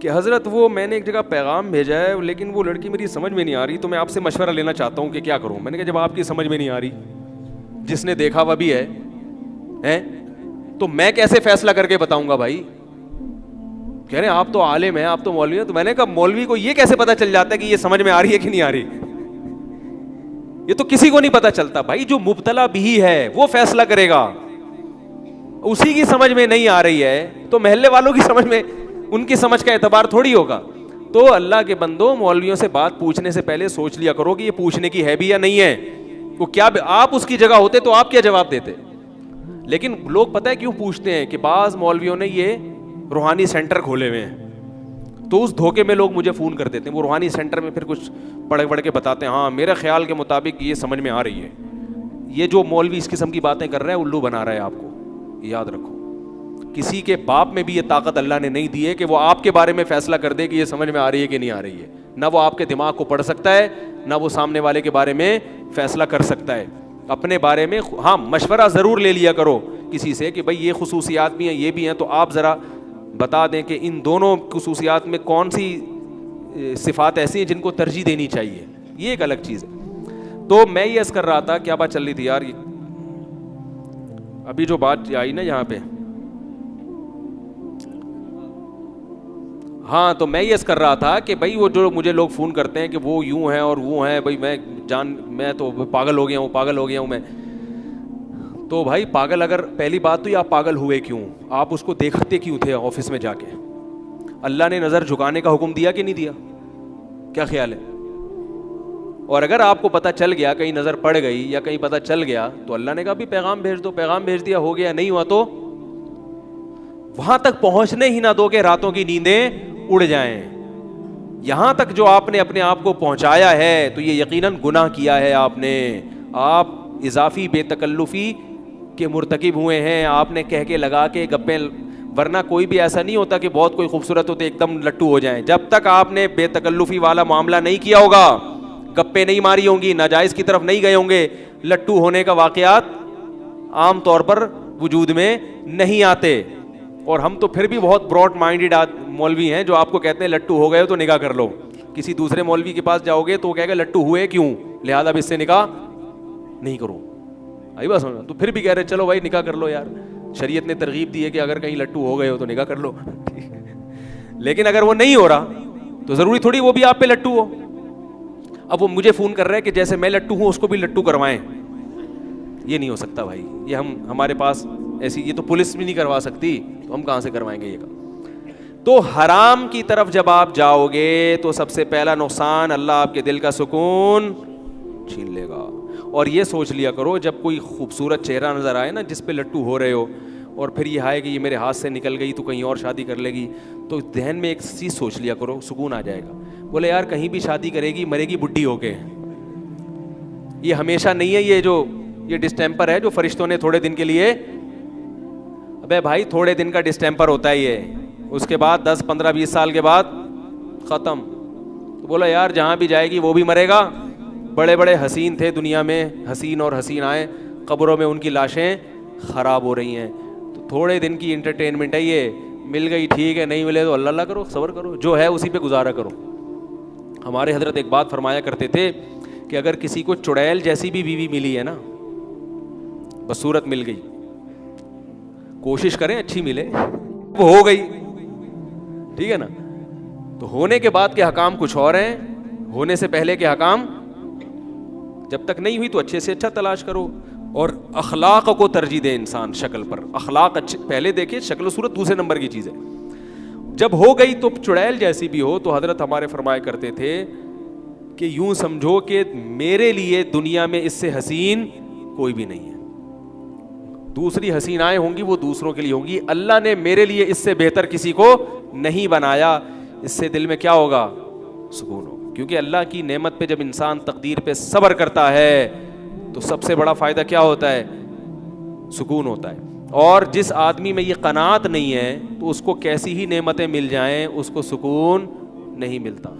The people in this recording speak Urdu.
کہ حضرت وہ میں نے ایک جگہ پیغام بھیجا ہے لیکن وہ لڑکی میری سمجھ میں نہیں آ رہی, تو میں آپ سے مشورہ لینا چاہتا ہوں کہ کیا کروں. میں نے کہا جب آپ کی سمجھ میں نہیں آ رہی, جس نے دیکھا وہ بھی ہے تو میں کیسے فیصلہ کر کے بتاؤں گا بھائی. کہہ رہے ہیں آپ تو عالم ہیں, آپ تو مولوی ہیں. تو میں نے کہا مولوی کو یہ کیسے پتا چل جاتا ہے کہ یہ سمجھ میں آ رہی ہے کہ نہیں آ رہی؟ یہ تو کسی کو نہیں پتا چلتا بھائی. جو مبتلا بھی ہے وہ فیصلہ کرے گا. اسی کی سمجھ میں نہیں آ رہی ہے تو محلے والوں کی سمجھ میں, ان کی سمجھ کا اعتبار تھوڑی ہوگا. تو اللہ کے بندوں, مولویوں سے بات پوچھنے سے پہلے سوچ لیا کرو کہ یہ پوچھنے کی ہے بھی یا نہیں ہے. وہ کیا آپ اس کی جگہ ہوتے تو آپ کیا جواب دیتے؟ لیکن لوگ پتہ ہے کیوں پوچھتے ہیں کہ بعض مولویوں نے یہ روحانی سینٹر کھولے ہوئے ہیں, تو اس دھوکے میں لوگ مجھے فون کر دیتے ہیں. وہ روحانی سینٹر میں پھر کچھ پڑھ کے بتاتے ہیں, ہاں میرے خیال کے مطابق یہ سمجھ میں آ رہی ہے. یہ جو مولوی اس قسم کی باتیں کر رہا ہے الو بنا رہا ہے آپ کو. یاد رکھو, کسی کے باپ میں بھی یہ طاقت اللہ نے نہیں دی ہے کہ وہ آپ کے بارے میں فیصلہ کر دے کہ یہ سمجھ میں آ رہی ہے کہ نہیں آ رہی ہے. نہ وہ آپ کے دماغ کو پڑھ سکتا ہے, نہ وہ سامنے والے کے بارے میں فیصلہ کر سکتا ہے. اپنے بارے میں ہاں مشورہ ضرور لے لیا کرو کسی سے کہ بھائی یہ خصوصیات بھی ہیں, یہ بھی ہیں, تو آپ ذرا بتا دیں کہ ان دونوں خصوصیات میں کون سی صفات ایسی ہیں جن کو ترجیح دینی چاہیے. یہ ایک الگ چیز ہے. تو میں یہ عرض کر رہا تھا, کیا بات چل رہی تھی یار, ابھی جو بات آئی نا یہاں پہ, ہاں تو میں یہ عرض کر رہا تھا کہ بھائی وہ جو مجھے لوگ فون کرتے ہیں کہ وہ یوں ہیں اور وہ ہیں, بھائی میں تو پاگل ہو گیا ہوں میں. تو بھائی پاگل, اگر پہلی بات تو یہ آپ پاگل ہوئے کیوں, آپ اس کو دیکھتے کیوں تھے آفس میں جا کے؟ اللہ نے نظر جھکانے کا حکم دیا کہ نہیں دیا؟ کیا خیال ہے؟ اور اگر آپ کو پتہ چل گیا, کہیں نظر پڑ گئی یا کہیں پتہ چل گیا, تو اللہ نے کہا بھی پیغام بھیج دو. پیغام بھیج دیا, ہو گیا. نہیں ہوا تو وہاں تک پہنچنے ہی نہ دو کہ راتوں کی نیندیں اڑ جائیں. یہاں تک جو آپ نے اپنے آپ کو پہنچایا ہے تو یہ یقیناً گناہ کیا ہے آپ نے. آپ اضافی بے تکلفی کے مرتکب ہوئے ہیں. آپ نے کہہ کے لگا کے گپیں, ورنہ کوئی بھی ایسا نہیں ہوتا کہ بہت کوئی خوبصورت ہوتے ایک دم لٹو ہو جائیں. جب تک آپ نے بے تکلفی والا معاملہ نہیں کیا ہوگا, گپیں نہیں ماری ہوں گی, ناجائز کی طرف نہیں گئے ہوں گے, لٹو ہونے کا واقعات عام طور پر وجود میں نہیں آتے. اور ہم تو پھر بھی بہت براڈ مائنڈیڈ مولوی ہیں جو آپ کو کہتے ہیں لٹو ہو گئے تو نکاح کر لو. کسی دوسرے مولوی کے پاس جاؤ گے تو وہ کہے گا لٹو ہوئے کیوں, لہذا اب اس سے نکاح نہیں کرو. آئی بات سمجھ؟ تو پھر بھی کہہ رہے چلو بھائی نکاح کر لو یار, شریعت نے ترغیب دی ہے کہ اگر کہیں لٹو ہو گئے ہو تو نکاح کر لو. لیکن اگر وہ نہیں ہو رہا تو ضروری تھوڑی وہ بھی آپ پہ لٹو ہو. اب وہ مجھے فون کر رہے ہیں کہ جیسے میں لٹو ہوں اس کو بھی لٹو کروائیں. یہ نہیں ہو سکتا بھائی, یہ ہمارے پاس ایسی, یہ تو پولیس بھی نہیں کروا سکتی, تو ہم کہاں سے کروائیں گے یہ کام. تو حرام کی طرف جب آپ جاؤ گے تو سب سے پہلا نقصان, اللہ آپ کے دل کا سکون چھین لے گا. اور یہ سوچ لیا کرو جب کوئی خوبصورت چہرہ نظر آئے نا جس پہ لٹو ہو رہے ہو, اور پھر یہ آئے کہ یہ میرے ہاتھ سے نکل گئی تو کہیں اور شادی کر لے گی, تو ذہن میں ایک چیز سوچ لیا کرو, سکون آ جائے گا. بولے یار کہیں بھی شادی کرے گی مرے گی بڈھی ہو کے, یہ ہمیشہ نہیں ہے. یہ ڈسٹیمپر ہے جو فرشتوں نے تھوڑے دن کے لیے, ابے بھائی تھوڑے دن کا ڈسٹیمپر ہوتا ہے یہ, اس کے بعد 10 15 20 سال کے بعد ختم. تو بولا یار جہاں بھی جائے گی وہ بھی مرے گا. بڑے بڑے حسین تھے دنیا میں, حسین اور حسین آئے, قبروں میں ان کی لاشیں خراب ہو رہی ہیں. تو تھوڑے دن کی انٹرٹینمنٹ ہے یہ, مل گئی ٹھیک ہے, نہیں ملے تو اللہ اللہ کرو, صبر کرو, جو ہے اسی پہ گزارا کرو. ہمارے حضرت ایک بات فرمایا کرتے تھے کہ اگر کسی کو چڑیل جیسی بھی بیوی ملی ہے نا, بس صورت مل گئی, کوشش کریں اچھی ملے, وہ ہو گئی ٹھیک ہے نا. تو ہونے کے بعد کے حکام کچھ اور ہیں, ہونے سے پہلے کے حکام جب تک نہیں ہوئی تو اچھے سے اچھا تلاش کرو. اور اخلاق کو ترجیح دے انسان شکل پر. اخلاق اچھے پہلے دیکھے, شکل و صورت دوسرے نمبر کی چیز ہے. جب ہو گئی تو چڑیل جیسی بھی ہو, تو حضرت ہمارے فرمایا کرتے تھے کہ یوں سمجھو کہ میرے لیے دنیا میں اس سے حسین کوئی بھی نہیں ہے. دوسری حسینائیں ہوں گی وہ دوسروں کے لیے ہوں گی, اللہ نے میرے لیے اس سے بہتر کسی کو نہیں بنایا. اس سے دل میں کیا ہوگا, سکون ہوگا. کیونکہ اللہ کی نعمت پہ جب انسان تقدیر پہ صبر کرتا ہے تو سب سے بڑا فائدہ کیا ہوتا ہے, سکون ہوتا ہے. اور جس آدمی میں یہ قناعت نہیں ہے تو اس کو کیسی ہی نعمتیں مل جائیں اس کو سکون نہیں ملتا.